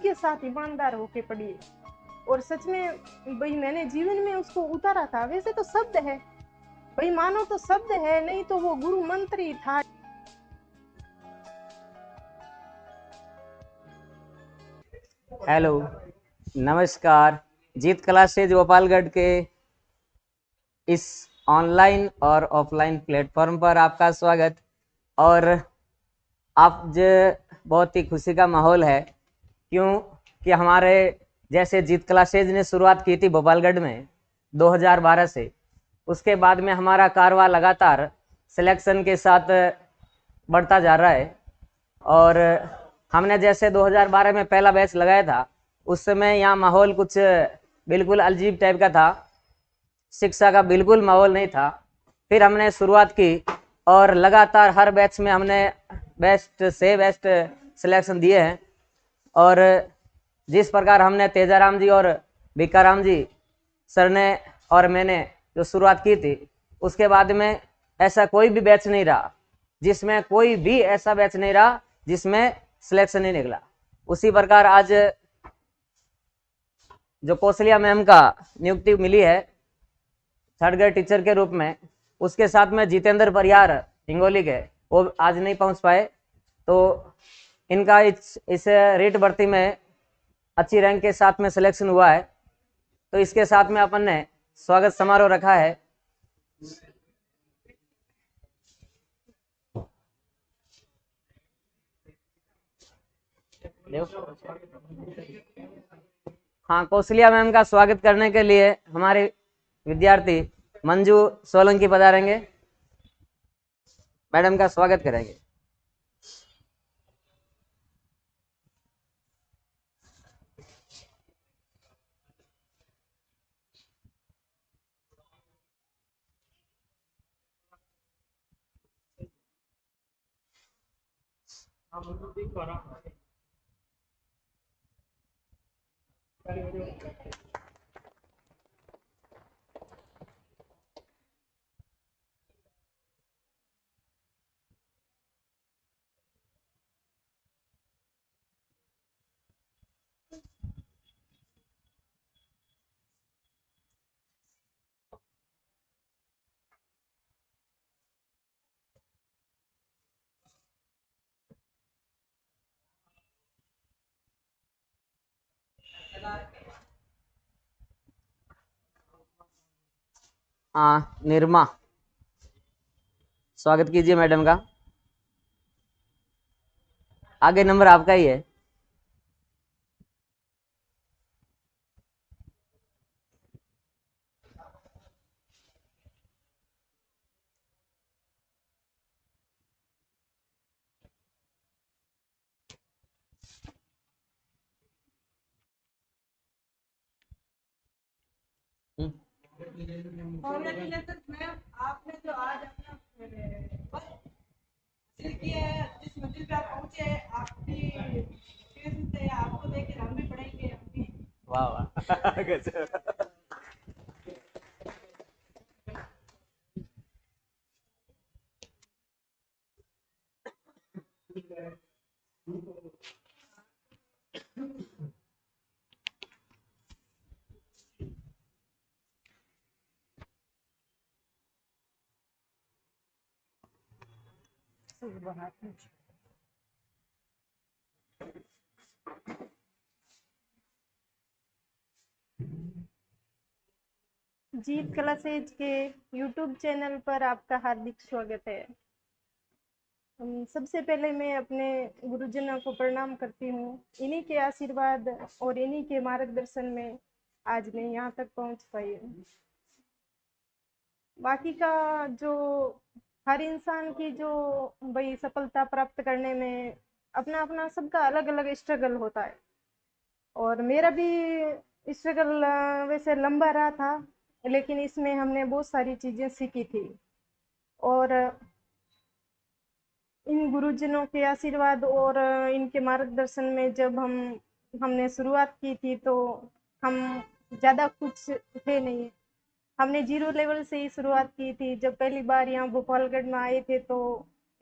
के साथ ईमानदार होके पढ़िए। और सच में भाई मैंने जीवन में उसको उतारा था। वैसे तो शब्द है भाई, मानो तो शब्द है, नहीं तो वो गुरु मंत्र ही था। हेलो, नमस्कार। जीत क्लासेज गोपालगढ़ के इस ऑनलाइन और ऑफलाइन प्लेटफॉर्म पर आपका स्वागत। और आज बहुत ही खुशी का माहौल है, क्यों कि हमारे जैसे जीत क्लासेज ने शुरुआत की थी गोपालगढ़ में 2012 से, उसके बाद में हमारा कारवा लगातार सिलेक्शन के साथ बढ़ता जा रहा है। और हमने जैसे 2012 में पहला बैच लगाया था, उस समय यहाँ माहौल कुछ बिल्कुल अजीब टाइप का था, शिक्षा का बिल्कुल माहौल नहीं था। फिर हमने शुरुआत की और लगातार हर बैच में हमने बेस्ट से बेस्ट सिलेक्शन दिए हैं। और जिस प्रकार हमने तेजाराम जी और भिकाराम जी सर ने और मैंने जो शुरुआत की थी, उसके बाद में ऐसा कोई भी बैच नहीं रहा जिसमें कोई भी ऐसा बैच नहीं रहा जिसमें सिलेक्शन नहीं निकला। उसी प्रकार आज जो कौशल्या मैम का नियुक्ति मिली है थर्ड ग्रेड टीचर के रूप में, उसके साथ में जितेंद्र परियार हिंगोली के, वो आज नहीं पहुंच पाए, तो इनका इस रेट भर्ती में अच्छी रैंक के साथ में सिलेक्शन हुआ है। तो इसके साथ में अपन ने स्वागत समारोह रखा है। हाँ, कौशल्या मैम का स्वागत करने के लिए हमारे विद्यार्थी मंजू सोलंकी पधारेंगे, मैडम का स्वागत करेंगे। हाँ, निर्मा, स्वागत कीजिए मैडम का। आगे नंबर आपका ही है। कॉन्ग्रेचुलेशन मैम, आपने जो आज अपना हासिल किया है, जिस मंजिल पे आप पहुंचे हैं, आपकी मोटिवेशन से आपको देख हम भी पढ़ेंगे अपनी। वाह वाह गजब। जीत क्लासेज के यूट्यूब चैनल पर आपका हार्दिक स्वागत है। सबसे पहले मैं अपने गुरुजनों को प्रणाम करती हूँ। इन्हीं के आशीर्वाद और इन्हीं के मार्गदर्शन में आज मैं यहाँ तक पहुँच पाई हूँ। बाकी का जो हर इंसान की जो भाई सफलता प्राप्त करने में अपना अपना सबका अलग अलग स्ट्रगल होता है, और मेरा भी स्ट्रगल वैसे लंबा रहा था, लेकिन इसमें हमने बहुत सारी चीज़ें सीखी थी। और इन गुरुजनों के आशीर्वाद और इनके मार्गदर्शन में जब हमने शुरुआत की थी, तो हम ज़्यादा कुछ थे नहीं, हमने जीरो लेवल से ही शुरुआत की थी। जब पहली बार यहाँ भोपालगढ़ में आए थे तो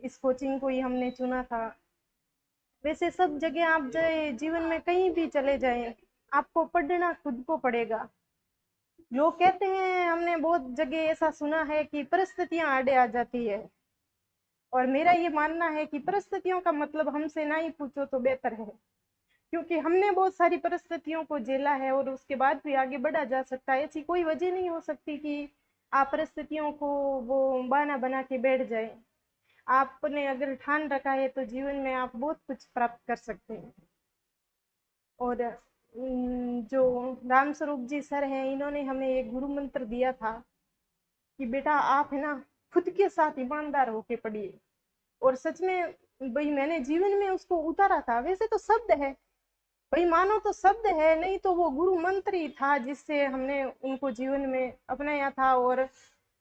इस कोचिंग को ही हमने चुना था। वैसे सब जगह आप जाए, जीवन में कहीं भी चले जाएं, आपको पढ़ना खुद को पड़ेगा। लोग कहते हैं, हमने बहुत जगह ऐसा सुना है कि परिस्थितियां आड़े आ जाती है, और मेरा ये मानना है कि परिस्थितियों का मतलब हमसे ना ही पूछो तो बेहतर है, क्योंकि हमने बहुत सारी परिस्थितियों को झेला है और उसके बाद भी आगे बढ़ा जा सकता है। ऐसी कोई वजह नहीं हो सकती कि आप परिस्थितियों को वो बहाना बना के बैठ जाए। आपने अगर ठान रखा है तो जीवन में आप बहुत कुछ प्राप्त कर सकते हैं। और जो राम स्वरूप जी सर हैं, इन्होंने हमें एक गुरु मंत्र दिया था कि बेटा आप है ना, खुद के साथ ईमानदार होके पढ़िए। और सच में भाई मैंने जीवन में उसको उतारा था। वैसे तो शब्द है भाई, मानो तो शब्द है, नहीं तो वो गुरु मंत्र ही था जिससे हमने उनको जीवन में अपनाया था और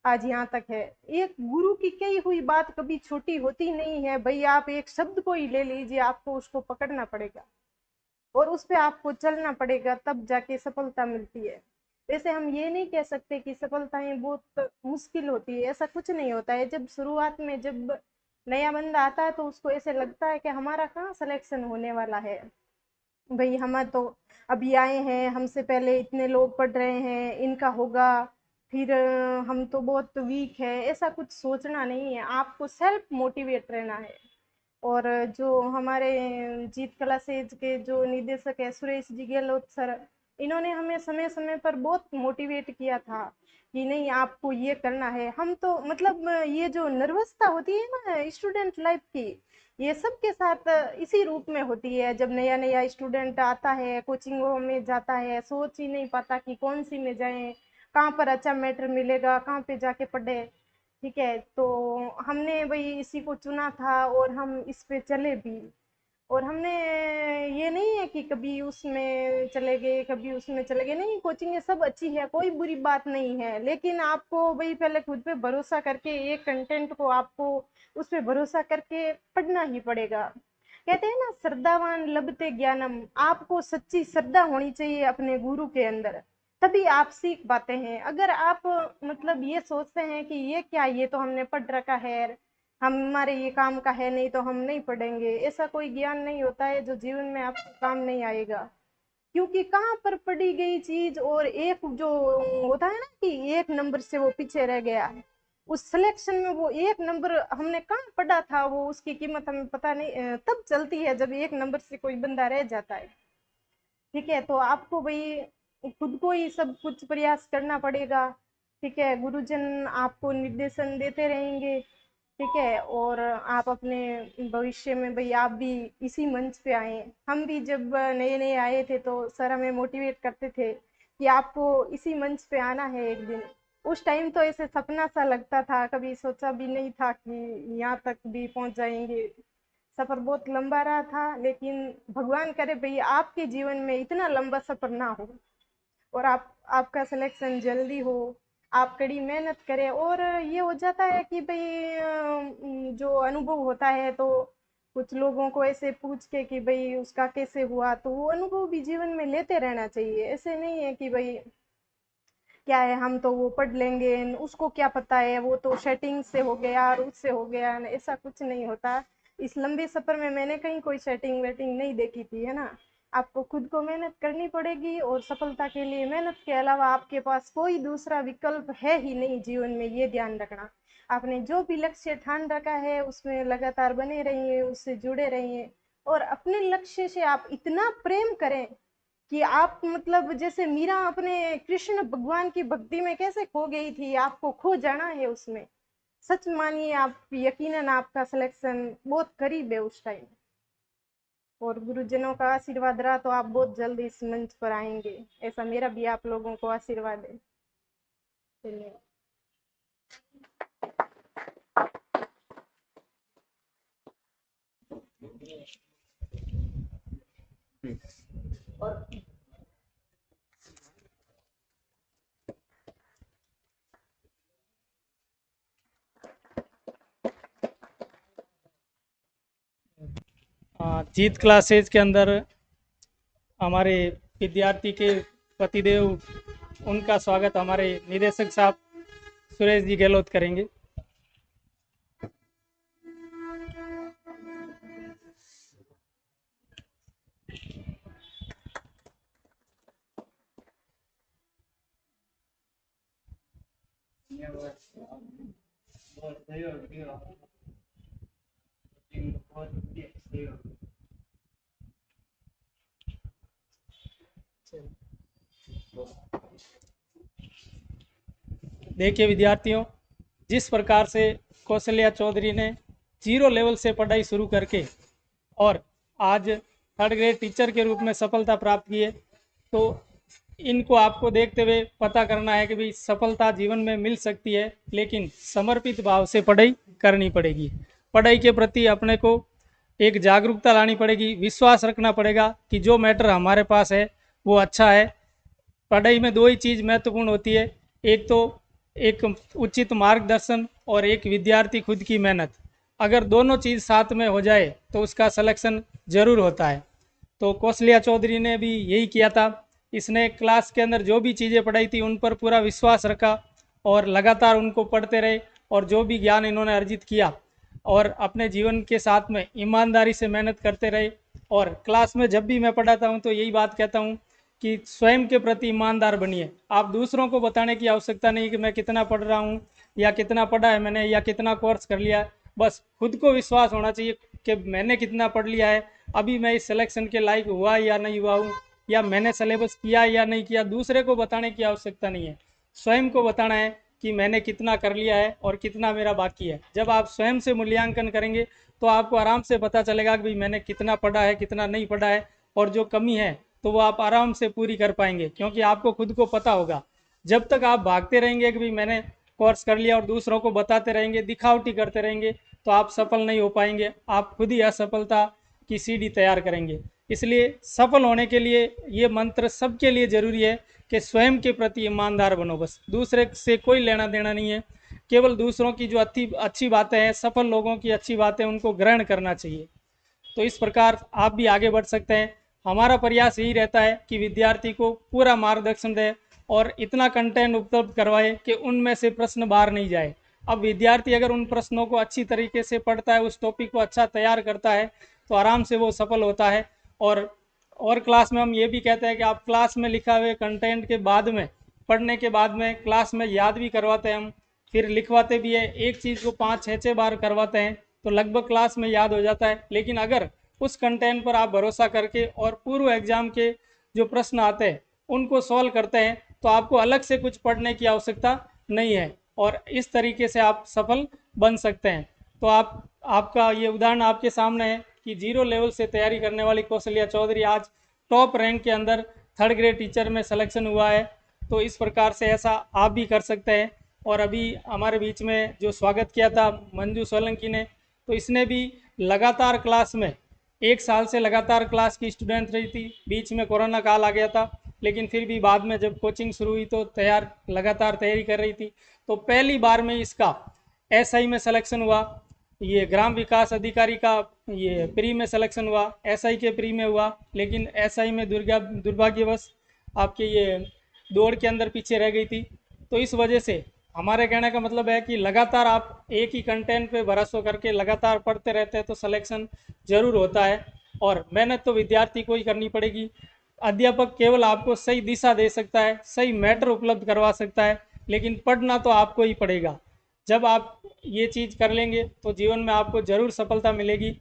आज यहाँ तक है। एक गुरु की कही हुई बात कभी छोटी होती नहीं है भाई। आप एक शब्द को ही ले लीजिए, आपको उसको पकड़ना पड़ेगा और उस पे आपको चलना पड़ेगा, तब जाके सफलता मिलती है। वैसे हम ये नहीं कह सकते कि सफलताएं बहुत मुश्किल होती है, ऐसा कुछ नहीं होता है। जब शुरुआत में जब नया बंदा आता है तो उसको ऐसे लगता है कि हमारा कहाँ सिलेक्शन होने वाला है, भाई हम तो अभी आए हैं, हमसे पहले इतने लोग पढ़ रहे हैं, इनका होगा, फिर हम तो बहुत वीक है। ऐसा कुछ सोचना नहीं है, आपको सेल्फ मोटिवेट रहना है। और जो हमारे जीत क्लासेज के जो निदेशक है सुरेश जी गहलोत सर, इन्होंने हमें समय समय पर बहुत मोटिवेट किया था कि नहीं आपको ये करना है। हम तो मतलब ये जो नर्वसता होती है ना स्टूडेंट लाइफ की, ये सबके साथ इसी रूप में होती है। जब नया नया स्टूडेंट आता है, कोचिंगों में जाता है, सोच ही नहीं पाता कि कौन सी में जाए, कहाँ पर अच्छा मैटर मिलेगा, कहाँ पे जाके पढ़े। ठीक है, तो हमने भाई इसी को चुना था और हम इस पे चले भी। और हमने ये नहीं है कि कभी उसमें चले गए कभी उसमें चले गए, नहीं, कोचिंग ये सब अच्छी है, कोई बुरी बात नहीं है, लेकिन आपको भाई पहले खुद पे भरोसा करके एक कंटेंट को आपको उस पे भरोसा करके पढ़ना ही पड़ेगा। कहते हैं ना, श्रद्धावान लभते ज्ञानम। आपको सच्ची श्रद्धा होनी चाहिए अपने गुरु के अंदर, तभी आप सीख पाते हैं। अगर आप मतलब ये सोचते हैं कि ये क्या, ये तो हमने पढ़ रखा है, हमारे ये काम का है, नहीं तो हम नहीं पढ़ेंगे, ऐसा कोई ज्ञान नहीं होता है जो जीवन में आपको काम नहीं आएगा। क्योंकि कहाँ पर पढ़ी गई चीज और एक जो होता है ना कि एक नंबर से वो पीछे रह गया है, उस सिलेक्शन में वो एक नंबर हमने कहाँ पढ़ा था, वो उसकी कीमत हमें पता नहीं तब चलती है जब एक नंबर से कोई बंदा रह जाता है। ठीक है, तो आपको भाई खुद को ही सब कुछ प्रयास करना पड़ेगा। ठीक है, गुरुजन आपको निर्देशन देते रहेंगे। ठीक है, और आप अपने भविष्य में भाई आप भी इसी मंच पे आए। हम भी जब नए नए आए थे तो सर हमें मोटिवेट करते थे कि आपको इसी मंच पे आना है एक दिन। उस टाइम तो ऐसे सपना सा लगता था, कभी सोचा भी नहीं था कि यहाँ तक भी पहुंच जाएंगे। सफर बहुत लंबा रहा था, लेकिन भगवान करे भाई आपके जीवन में इतना लंबा सफर ना हो और आपका सिलेक्शन जल्दी हो। आप कड़ी मेहनत करें और ये हो जाता है कि भाई जो अनुभव होता है तो कुछ लोगों को ऐसे पूछ के कि भाई उसका कैसे हुआ, तो वो अनुभव भी जीवन में लेते रहना चाहिए। ऐसे नहीं है कि भाई क्या है, हम तो वो पढ़ लेंगे, उसको क्या पता है, वो तो सेटिंग से हो गया और उससे हो गया, ऐसा कुछ नहीं होता। इस लंबे सफर में मैंने कहीं कोई सेटिंग वेटिंग नहीं देखी थी, है ना। आपको खुद को मेहनत करनी पड़ेगी और सफलता के लिए मेहनत के अलावा आपके पास कोई दूसरा विकल्प है ही नहीं जीवन में, ये ध्यान रखना। आपने जो भी लक्ष्य ठान रखा है उसमें लगातार बने रहिए, उससे जुड़े रहिए और अपने लक्ष्य से आप इतना प्रेम करें कि आप मतलब जैसे मीरा अपने कृष्ण भगवान की भक्ति में कैसे खो गई थी, आपको खो जाना है उसमें। सच मानिए, आप यकीनन आपका सिलेक्शन बहुत करीब है उस टाइम। और गुरुजनों का आशीर्वाद रहा तो आप बहुत जल्द इस मंच पर आएंगे, ऐसा मेरा भी आप लोगों को आशीर्वाद है। चलिए। जीत क्लासेज के अंदर हमारे विद्यार्थी के पतिदेव, उनका स्वागत हमारे निदेशक साहब सुरेश जी गहलोत करेंगे। देखिए विद्यार्थियों, जिस प्रकार से कौशल्या चौधरी ने 0 लेवल से पढ़ाई शुरू करके और आज 3rd ग्रेड टीचर के रूप में सफलता प्राप्त की है, तो इनको आपको देखते हुए पता करना है कि भाई सफलता जीवन में मिल सकती है, लेकिन समर्पित भाव से पढ़ाई करनी पड़ेगी। पढ़ाई के प्रति अपने को एक जागरूकता लानी पड़ेगी, विश्वास रखना पड़ेगा कि जो मैटर हमारे पास है वो अच्छा है। पढ़ाई में 2 ही चीज़ महत्वपूर्ण होती है, एक तो एक उचित मार्गदर्शन और एक विद्यार्थी खुद की मेहनत। अगर दोनों चीज़ साथ में हो जाए तो उसका सिलेक्शन जरूर होता है। तो कौशल्या चौधरी ने भी यही किया था। इसने क्लास के अंदर जो भी चीज़ें पढ़ाई थी उन पर पूरा विश्वास रखा और लगातार उनको पढ़ते रहे, और जो भी ज्ञान इन्होंने अर्जित किया और अपने जीवन के साथ में ईमानदारी से मेहनत करते रहे। और क्लास में जब भी मैं पढ़ाता हूँ तो यही बात कहता हूँ कि स्वयं के प्रति ईमानदार बनिए। आप दूसरों को बताने की आवश्यकता नहीं कि मैं कितना पढ़ रहा हूँ या कितना पढ़ा है मैंने या कितना कोर्स कर लिया है। बस खुद को विश्वास होना चाहिए कि मैंने कितना पढ़ लिया है, अभी मैं इस सिलेक्शन के लायक हुआ या नहीं हुआ हूँ, या मैंने सिलेबस किया या नहीं किया। दूसरे को बताने की आवश्यकता नहीं है, स्वयं को बताना है कि मैंने कितना कर लिया है और कितना मेरा बाकी है। जब आप स्वयं से मूल्यांकन करेंगे तो आपको आराम से पता चलेगा कि भाई मैंने कितना पढ़ा है, कितना नहीं पढ़ा है, और जो कमी है तो वो आप आराम से पूरी कर पाएंगे, क्योंकि आपको खुद को पता होगा। जब तक आप भागते रहेंगे कि भाई मैंने कोर्स कर लिया और दूसरों को बताते रहेंगे, दिखावटी करते रहेंगे, तो आप सफल नहीं हो पाएंगे, आप खुद ही असफलता की सीढ़ी तैयार करेंगे। इसलिए सफल होने के लिए ये मंत्र सबके लिए ज़रूरी है कि स्वयं के प्रति ईमानदार बनो। बस दूसरे से कोई लेना देना नहीं है, केवल दूसरों की जो अच्छी बातें हैं, सफल लोगों की अच्छी बातें, उनको ग्रहण करना चाहिए। तो इस प्रकार आप भी आगे बढ़ सकते हैं। हमारा प्रयास यही रहता है कि विद्यार्थी को पूरा मार्गदर्शन दे और इतना कंटेंट उपलब्ध करवाए कि उनमें से प्रश्न बाहर नहीं जाए। अब विद्यार्थी अगर उन प्रश्नों को अच्छी तरीके से पढ़ता है, उस टॉपिक को अच्छा तैयार करता है, तो आराम से वो सफल होता है। और क्लास में हम ये भी कहते हैं कि आप क्लास में लिखा हुए कंटेंट के बाद में, पढ़ने के बाद में क्लास में याद भी करवाते हैं हम, फिर लिखवाते भी है। एक चीज़ को 5-6 बार करवाते हैं तो लगभग क्लास में याद हो जाता है। लेकिन अगर उस कंटेंट पर आप भरोसा करके और पूर्व एग्जाम के जो प्रश्न आते हैं उनको सॉल्व करते हैं तो आपको अलग से कुछ पढ़ने की आवश्यकता नहीं है, और इस तरीके से आप सफल बन सकते हैं। तो आपका ये उदाहरण आपके सामने है कि 0 लेवल से तैयारी करने वाली कौशल्या चौधरी आज टॉप रैंक के अंदर 3rd ग्रेड टीचर में सिलेक्शन हुआ है। तो इस प्रकार से ऐसा आप भी कर सकते हैं। और अभी हमारे बीच में जो स्वागत किया था मंजू सोलंकी ने, तो इसने भी लगातार क्लास में 1 साल से लगातार क्लास की स्टूडेंट रही थी। बीच में कोरोना काल आ गया था, लेकिन फिर भी बाद में जब कोचिंग शुरू हुई तो लगातार तैयारी कर रही थी। तो पहली बार में इसका एसआई में सिलेक्शन हुआ, ये ग्राम विकास अधिकारी का ये प्री में सिलेक्शन हुआ, एसआई के प्री में हुआ, लेकिन एसआई में दुर्भाग्यवश आपके ये दौड़ के अंदर पीछे रह गई थी। तो इस वजह से हमारे कहने का मतलब है कि लगातार आप एक ही कंटेंट पे भरोसा करके लगातार पढ़ते रहते हैं तो सिलेक्शन जरूर होता है। और मेहनत तो विद्यार्थी को ही करनी पड़ेगी। अध्यापक केवल आपको सही दिशा दे सकता है, सही मैटर उपलब्ध करवा सकता है, लेकिन पढ़ना तो आपको ही पड़ेगा। जब आप ये चीज़ कर लेंगे तो जीवन में आपको ज़रूर सफलता मिलेगी।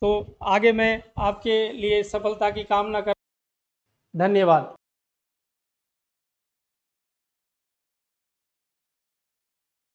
तो आगे मैं आपके लिए सफलता की कामना कर, धन्यवाद।